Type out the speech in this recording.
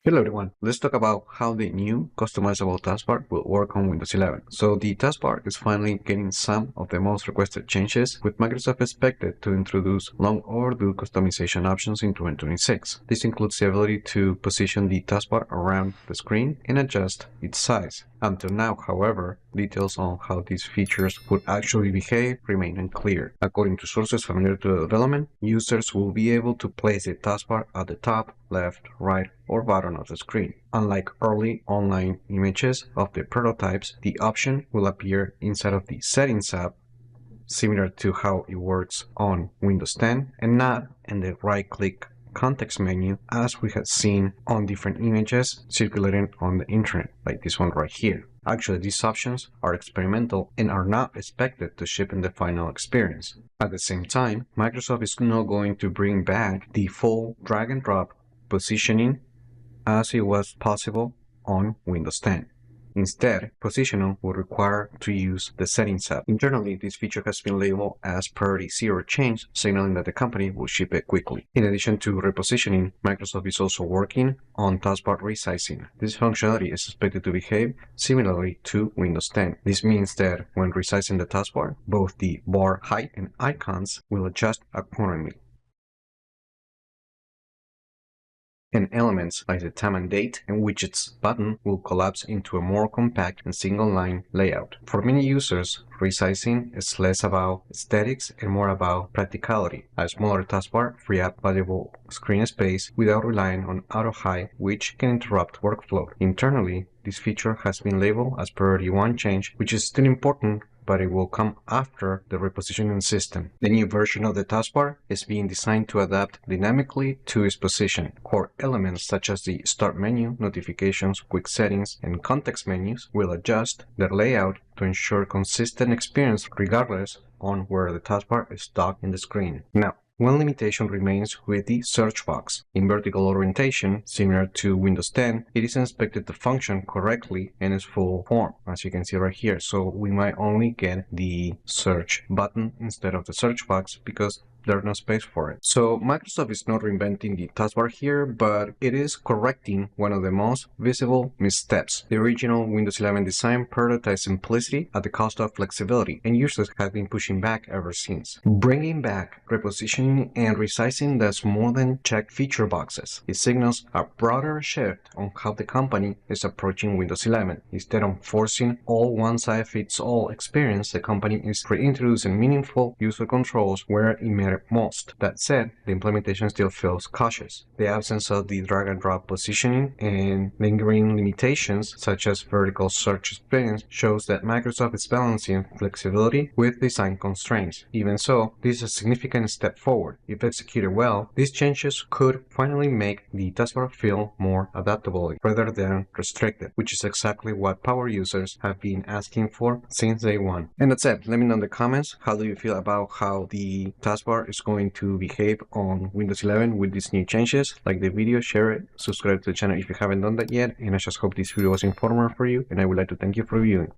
Hello everyone, let's talk about how the new customizable taskbar will work on Windows 11. So the taskbar is finally getting some of the most requested changes, with Microsoft expected to introduce long overdue customization options in 2026. This includes the ability to position the taskbar around the screen and adjust its size. Until now, however, details on how these features would actually behave remain unclear. According to sources familiar to the development, users will be able to place the taskbar at the top, left, right, or bottom of the screen. Unlike early online images of the prototypes, the option will appear inside of the Settings app, similar to how it works on Windows 10, and not in the right-click context menu as we had seen on different images circulating on the internet, like this one right here. Actually, these options are experimental and are not expected to ship in the final experience. At the same time, Microsoft is not going to bring back the full drag and drop positioning as it was possible on Windows 10. Instead, positioning will require to use the Settings app. Internally, this feature has been labeled as Priority 0 change, signaling that the company will ship it quickly. In addition to repositioning, Microsoft is also working on taskbar resizing. This functionality is expected to behave similarly to Windows 10. This means that when resizing the taskbar, both the bar height and icons will adjust accordingly, and elements like the time and date and widgets button will collapse into a more compact and single-line layout. For many users, resizing is less about aesthetics and more about practicality. A smaller taskbar frees up valuable screen space without relying on auto-hide, which can interrupt workflow. Internally, this feature has been labeled as Priority 1 change, which is still important, but it will come after the repositioning system. The new version of the taskbar is being designed to adapt dynamically to its position. Core elements such as the Start menu, Notifications, Quick Settings, and Context menus will adjust their layout to ensure consistent experience regardless on where the taskbar is docked in the screen. Now, one limitation remains with the search box. In vertical orientation, similar to Windows 10, it isn't expected to function correctly in its full form, as you can see right here. So we might only get the search button instead of the search box because there's no space for it. So Microsoft is not reinventing the taskbar here, but it is correcting one of the most visible missteps. The original Windows 11 design prioritized simplicity at the cost of flexibility, and users have been pushing back ever since. Bringing back repositioning and resizing does more than check feature boxes. It signals a broader shift on how the company is approaching Windows 11. Instead of forcing all one-size-fits-all experience, the company is reintroducing meaningful user controls where it matters most. That said, the implementation still feels cautious. The absence of the drag and drop positioning and lingering limitations such as vertical search experience shows that Microsoft is balancing flexibility with design constraints. Even so, this is a significant step forward. If executed well, these changes could finally make the taskbar feel more adaptable rather than restricted, which is exactly what power users have been asking for since day one. And that's it. Let me know in the comments, how do you feel about how the taskbar is going to behave on Windows 11 with these new changes? Like the video, share it, subscribe to the channel if you haven't done that yet, and I just hope this video was informative for you, and I would like to thank you for viewing.